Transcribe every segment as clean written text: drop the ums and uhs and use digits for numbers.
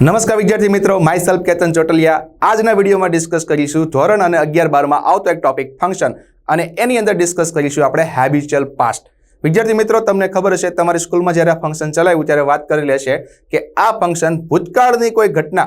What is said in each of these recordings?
નમસ્કાર વિદ્યાર્થી મિત્રો, માય સેલ્ફ કેતન ચોટલિયા। આજના વિડીયોમાં ડિસ્કસ કરીશું ધોરણ અને 11-12માં આવતો એક ટોપિક ફંક્શન, અને એની અંદર ડિસ્કસ કરીશું આપણે હેબિચ્યુઅલ પાસ્ટ। વિદ્યાર્થી મિત્રો, તમને ખબર હશે તમારી સ્કૂલમાં જ્યારે આ ફંક્શન ચલાવ્યું ત્યારે વાત કરી લેશે કે આ ફંક્શન ભૂતકાળની કોઈ ઘટના,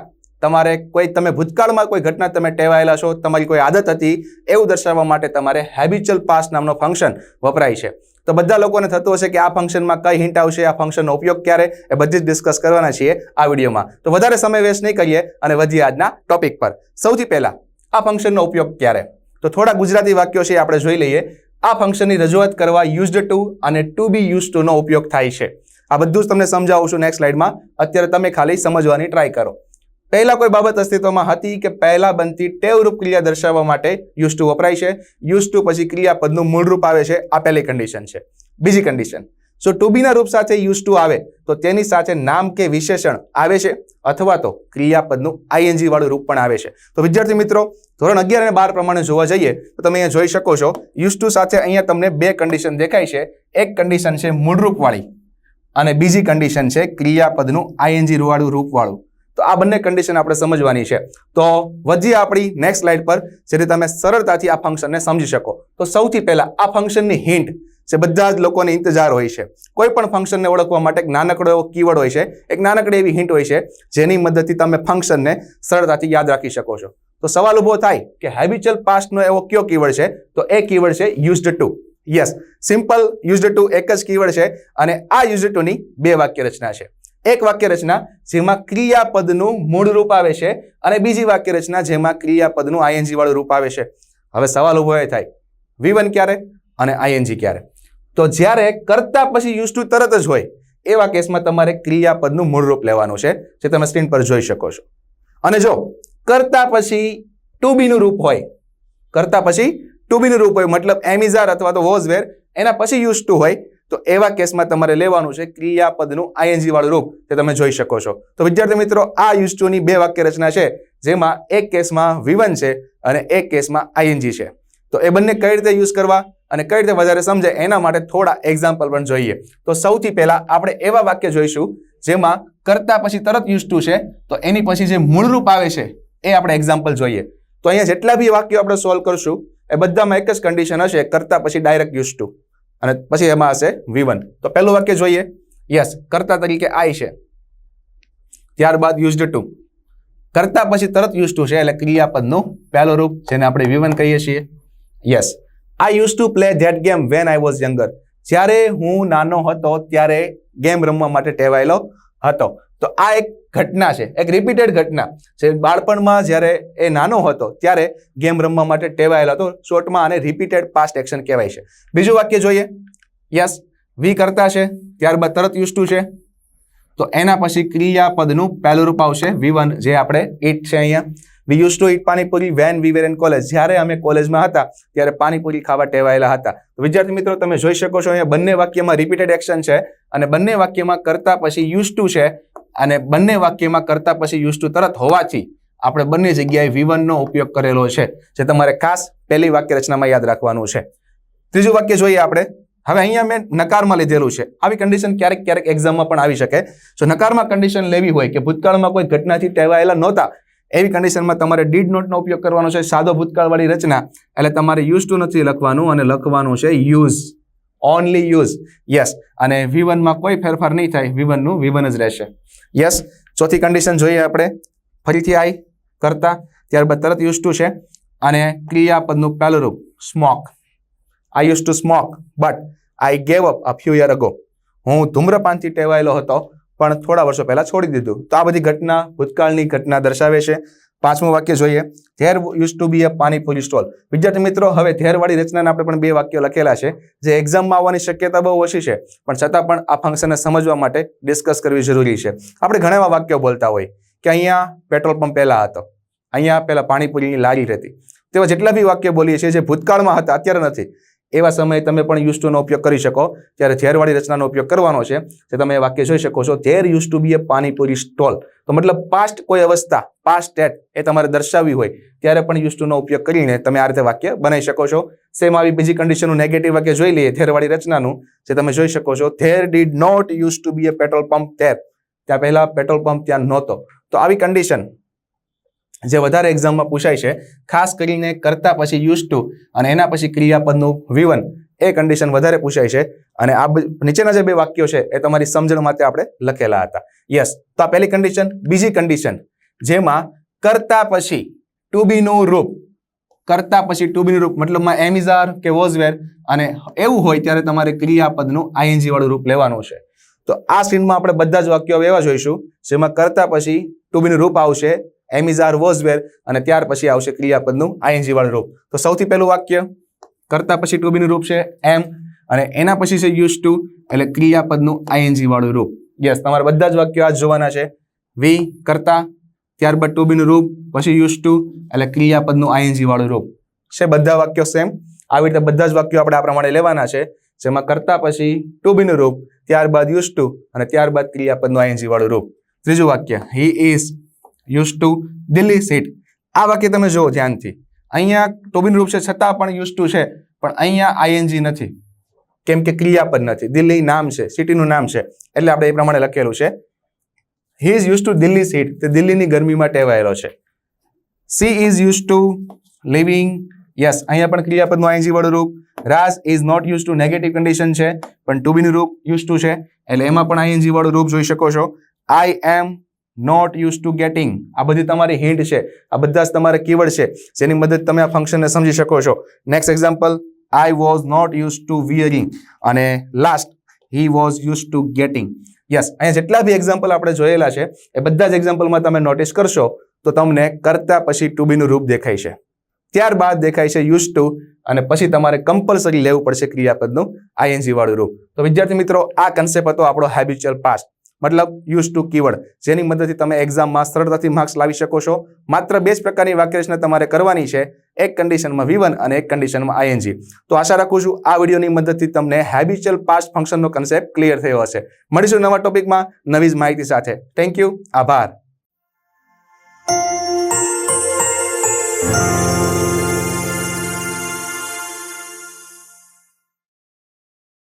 તમે ભૂતકાળમાં કોઈ ઘટના તમે ટેવાયેલા છો, તમારી કોઈ આદત હતી, એવું દર્શાવવા માટે તમારે હેબિચ્યુઅલ પાસ્ટ નામનો ફંક્શન વપરાય છે। તો બધા લોકોને થતું હશે કે આ ફંક્શનમાં કઈ હિન્ટ આવશે, આ ફંક્શનનો ઉપયોગ ક્યારે, એ બધી જ ડિસ્કસ કરવાના છીએ આ વિડીયોમાં। તો વધારે સમય વેસ્ટ નહીં કરીએ અને વધીએ આજના ટોપિક પર। સૌથી પહેલા આ ફંક્શનનો ઉપયોગ ક્યારે, તો થોડા ગુજરાતી વાક્યો છે આપણે જોઈ લઈએ। આ ફંક્શનની રજૂઆત કરવા યુઝડ ટુ અને ટુ બી યુઝડ ટુ નો ઉપયોગ થાય છે। આ બધું જ તમને સમજાવું છું નેક્સ્ટ સ્લાઇડમાં, અત્યારે તમે ખાલી સમજવાની ટ્રાય કરો। પહેલા કોઈ બાબત અસ્તિત્વમાં હતી કે પહેલા બનતી ટેવરૂપ ક્રિયા દર્શાવવા માટે યુઝ ટુ વપરાય છે। યુઝ ટુ પછી ક્રિયાપદનું મૂળ રૂપ આવે છે, આ પહેલી કન્ડિશન છે। બીજી કન્ડિશન, જો ટુ બી ના રૂપ સાથે યુઝ ટુ આવે તો તેની સાથે નામ કે વિશેષણ આવે છે, અથવા તો ક્રિયાપદનું આઈએનજી વાળું રૂપ પણ આવે છે। તો વિદ્યાર્થી મિત્રો, ધોરણ 11 અને 12 પ્રમાણે જોવા જઈએ તો તમે અહીંયા જોઈ શકો છો યુઝ ટુ સાથે અહીંયા તમને બે કન્ડિશન દેખાય છે। એક કન્ડિશન છે મૂળરૂપ વાળી અને બીજી કન્ડિશન છે ક્રિયાપદનું આઈએનજી વાળું રૂપ વાળું। તો આ બંને કન્ડિશન આપણે સમજવાની છે। તો વધીએ આપણી નેક્સ્ટ સ્લાઇડ પર, જેથી તમે સરળતાથી આ ફંક્શનને સમજી શકો। તો સૌથી પહેલા આ ફંક્શનની હિન્ટ જે બધા જ લોકોને ઇંતજાર હોય છે, કોઈ પણ ફંક્શનને ઓળખવા માટે એક નાનકડો એવો કીવર્ડ હોય છે, એક નાનકડી એવી હિન્ટ હોય છે, જેની મદદથી તમે ફંક્શનને સરળતાથી યાદ રાખી શકો છો। તો સવાલ ઉભો થાય કે હેબિચ્યુઅલ પાસ્ટનો એવો કયો કીવર્ડ છે, તો એ કીવર્ડ છે used to. Yes, simple used to એક જ કીવર્ડ છે, અને આ યુઝડ ટુની બે વાક્ય રચના છે। એક વાક્ય રચના જેમાં ક્રિયાપદનું મૂળ રૂપ આવે છે, અને બીજી વાક્ય રચના જેમાં ક્રિયાપદનું આઈએનજી વાળું રૂપ આવે છે। હવે સવાલ ઉભો એ થાય, V1 ક્યારે અને આઈએનજી ક્યારે? તો જ્યારે કરતા પછી યુઝ ટુ તરત જ હોય એવા કેસમાં તમારે ક્રિયાપદનું મૂળ રૂપ લેવાનું છે, જે તમે સ્ક્રીન પર જોઈ શકો છો। અને જો કરતા પછી ટુ બી નું રૂપ હોય, કરતા પછી ટુ બી નું રૂપ હોય, મતલબ એમ ઇઝ આર અથવા તો વોઝ વેર, એના પછી યુઝ ટુ હોય, તો એવા કેસમાં તમારે લેવાનું છે ક્રિયાપદનું આઈએનજી વાળું રૂપ, જે તમે જોઈ શકો છો। તો વિદ્યાર્થી મિત્રો, આ યુઝ ટુ ની બે વાક્ય રચના છે, જેમાં એક કેસમાં V1 છે અને એક કેસમાં આઈએનજી છે। તો એ બંને કઈ રીતે યુઝ કરવા અને કઈ રીતે વધારે સમજાય એના માટે થોડા એક્ઝામ્પલ પણ જોઈએ। તો સૌથી પહેલા આપણે એવા વાક્ય જોઈશું જેમાં કરતા પછી તરત યુઝ ટુ છે, તો એની પછી જે મૂળ રૂપ આવે છે એ આપણે એક્ઝામ્પલ જોઈએ। તો અહીંયા જેટલા બી વાક્યો આપણે સોલ્વ કરશું એ બધામાં એક જ કન્ડિશન હશે, કરતા પછી ડાયરેક્ટ યુઝ ટુ, અને પછી એમાં હશે V1। તો પહેલું વાક્ય જોઈએ, યસ, કરતા તરીકે આઈ છે, ત્યારબાદ યુઝડ ટુ, કરતા પછી તરત યુઝ ટુ છે એટલે ક્રિયાપદનું પહેલું રૂપ, જેને આપણે V1 કહીએ છીએ। Yes, I use to play that game when I was younger, જ્યારે હું નાનો હતો ત્યારે ગેમ રમવા માટે ટેવાયેલો હતો। તો આ એક ઘટના છે, એક રિપીટેડ ઘટના છે, બાળપણમાં જ્યારે એ નાનો હતો ત્યારે ગેમ રમવા માટે ટેવાયેલો હતો। શોર્ટમાં આને રિપીટેડ પાસ્ટ એક્શન કહેવાય છે। બીજું વાક્ય જોઈએ, યસ, વી કરતા છે, ત્યારબાદ તરત યુઝ ટુ છે, તો એના પછી ક્રિયાપદનું પહેલું રૂપ આવશે V1, જે આપણે ઇટ છે અહીંયા। We use to eat panipuri when we were in college, જ્યારે અમે કોલેજમાં હતા ત્યારે પાણીપુરી ખાવા ટેવાયેલા હતા। તો વિદ્યાર્થી મિત્રો, તમે જોઈ શકો છો અહીંયા બંને વાક્યમાં રિપીટેડ એક્શન છે, અને બંને વાક્યમાં કરતા પછી યુઝ ટુ છે, અને બંને વાક્યમાં કરતા પછી યુઝ ટુ તરત હોવાથી આપણે બંને જગ્યાએ V1 નો ઉપયોગ કરેલો છે, જે તમારે ખાસ પહેલી વાક્ય રચનામાં યાદ રાખવાનું છે। ત્રીજું વાક્ય જોઈએ આપણે। હવે અહીંયા મેં નકારમાં લીધેલું છે, આવી કન્ડિશન ક્યારેક ક્યારેક એક્ઝામમાં પણ આવી શકે। જો નકારમાં કન્ડિશન લેવી હોય કે ભૂતકાળમાં કોઈ ઘટનાથી ટેવાયેલા નહોતા, એવી કન્ડિશનમાં તમારે ડીડ નોટનો ઉપયોગ કરવાનો છે, સાદો ભૂતકાળવાળી રચના, એટલે તમારે યુઝ ટુ નથી લખવાનું અને લખવાનું છે યુઝ, ઓનલી યુઝ। યસ, અને V1 માં કોઈ ફેરફાર નહીં થાય, V1 નું V1 જ રહેશે। યસ, ચોથી કન્ડિશન જોઈએ આપણે, ફરીથી આઈ કરતા, ત્યારબાદ તરત યુઝ ટુ છે, અને ક્રિયાપદનું પહેલું રૂપ smoke, I use to smoke but I gave up a few year ago, હું ધૂમ્રપાનથી ટેવાયેલો હતો પણ થોડા વર્ષો પહેલા છોડી દીધું। તો આ બધી ઘટના ભૂતકાળની ઘટના દર્શાવે છે। પાંચમું વાક્ય જોઈએ, there use to be a panipuri stall. વિદ્યાર્થી મિત્રો, હવે ધેર વાળી રચનાને આપણે પણ બે વાક્યો લખેલા છે, જે એક્ઝામમાં આવવાની શક્યતા બહુ ઓછી છે, પણ છતાં પણ આ ફંક્શનને સમજવા માટે ડિસ્કસ કરવી જરૂરી છે। આપણે ઘણા એવા વાક્યો બોલતા હોય કે અહીંયા પેટ્રોલ પંપ પહેલા હતો, અહીંયા પહેલા પાણીપુરીની લારી રહેતી, તેવા જેટલા બી વાક્ય બોલીએ છીએ જે ભૂતકાળમાં હતા અત્યારે નથી, એવા સમયે તમે પણ યુઝ ટુ નો ઉપયોગ કરી શકો। ત્યારે ધેર વાળી રચનાનો ઉપયોગ કરવાનો છે, જે તમે એ વાક્ય જોઈ શકો છો, there use to be a panipuri stall. તો મતલબ પાસ્ટ કોઈ અવસ્થા, પાસ્ટ સ્ટેટ એ તમારે દર્શાવવી હોય ત્યારે પણ યુઝ ટુ નો ઉપયોગ કરીને તમે આ રીતે વાક્ય બનાવી શકો છો। સેમ આવી બીજી કન્ડિશનનું નેગેટિવ વાક્ય જોઈ લઈએ ધેર વાળી રચનાનું, જે તમે જોઈ શકો છો, there did not use to be a petrol pump there, ત્યાં પહેલા પેટ્રોલ પંપ ત્યાં નહોતો, તો આવી કન્ડિશન જે વધારે એક્ઝામમાં પૂછાય છે, ખાસ કરીને કરતા પછી યુઝ ટુ અને એના પછી ક્રિયાપદનું V1, એ કન્ડિશન વધારે પૂછાય છે. અને આ નીચેના જે બે વાક્યો છે એ તમારી સમજણ માટે આપણે લખેલા હતા. યસ, તો આ પહેલી કન્ડિશન. બીજી કન્ડિશન જેમાં કરતા પછી ટુ બી નું રૂપ, કરતા પછી ટુ બી નું રૂપ મતલબમાં એમ ઇઝ આર કે વોઝ વેર, અને એવું હોય ત્યારે તમારે ક્રિયાપદનું આઈએનજી વાળું રૂપ લેવાનું છે. તો આ સીનમાં આપણે બધા જ વાક્યો એવા જોઈશું જેમાં કરતા પછી ટુ બી નું રૂપ આવશે એમ ઇઝ આર વોઝ વેર, અને ત્યાર પછી આવશે ક્રિયાપદનું આઈએનજી વાળું રૂપ. તો સૌથી પહેલું વાક્ય કરતા પછી ટુ બી નું રૂપ છે એમ, અને એના પછી છે યુઝ ટુ, એટલે ક્રિયાપદનું આઈએનજી વાળું રૂપ. યસ, તમારે બધા જ વાક્યો આ જોવાના છે. વી કરતા, ત્યારબાદ ટુ બી નું રૂપ, પછી યુઝ ટુ, એટલે ક્રિયાપદનું આઈએનજી વાળું રૂપ છે. બધા વાક્યો સેમ. આવી રીતે બધા જ વાક્યો આપણે આ પ્રમાણે લેવાના છે, જેમાં કરતા પછી ટુ બી નું રૂપ, ત્યારબાદ યુઝ ટુ, અને ત્યારબાદ ક્રિયાપદનું આઈએનજી વાળું રૂપ. ત્રીજું વાક્ય, હી is use to Delhi seat. આ વાક્ય તમે જુઓ ધ્યાનથી. અહીંયા ટુ બી નું રૂપ છે છતાં પણ યુઝ ટુ છે, પણ અહીંયા આઈએનજી નથી, કેમ કે ક્રિયાપદ નથી. દિલ્હી નામ છે, સિટીનું નામ છે, એટલે આપણે એ પ્રમાણે લખેલું છે. He is use to Delhi city, તે દિલ્હીની ગરમીમાં ટેવાયેલો છે. She is use to living, yes, અહીંયા પણ ક્રિયાપદનું આઈએનજી વાળું રૂપ. Raj is not use to, negative condition છે પણ ટુ બી નું રૂપ યુઝ ટુ છે, એટલે એમાં પણ આઈએનજી વાળું રૂપ જોઈ શકો છો. I am not use to getting, આ બધી તમારી હિન્ટ છે, આ બધા જ તમારે કીવર્ડ છે જેની મદદ તમે આ ફંક્શનને સમજી શકો છો. Next example, I was not use to wearing, અને last he was use to getting. Yes, અહીંયા જેટલા બી એક્ઝામ્પલ આપણે જોયેલા છે એ બધા જ એક્ઝામ્પલમાં તમે નોટિસ કરશો તો તમને કરતા પછી ટુ બી નું રૂપ દેખાય છે, ત્યારબાદ દેખાય છે યુઝ ટુ, અને પછી તમારે કમ્પલસરી લેવું પડશે ક્રિયાપદનું આઈએનજી વાળું રૂપ. તો વિદ્યાર્થી મિત્રો, આ કન્સેપ્ટ હતો આપણો હેબિચ્યુઅલ પાસ્ટ, મતલબ યુઝ ટુ કીવર્ડ, જેની મદદથી તમે એક્ઝામમાં સરળતાથી માર્ક્સ લાવી શકો છો. માત્ર બે જ પ્રકારની વાક્યરચના તમારે કરવાની છે, એક કન્ડિશનમાં V1 અને એક કન્ડિશનમાં આઈએનજી. તો આશા રાખું છું આ વિડીયોની મદદથી તમને હેબિચ્યુઅલ પાસ્ટ ફંક્શનનો કન્સેપ્ટ ક્લિયર થયો હશે. મળીશું નવા ટોપિકમાં નવી જ માહિતી સાથે. થેન્ક યુ, આભાર.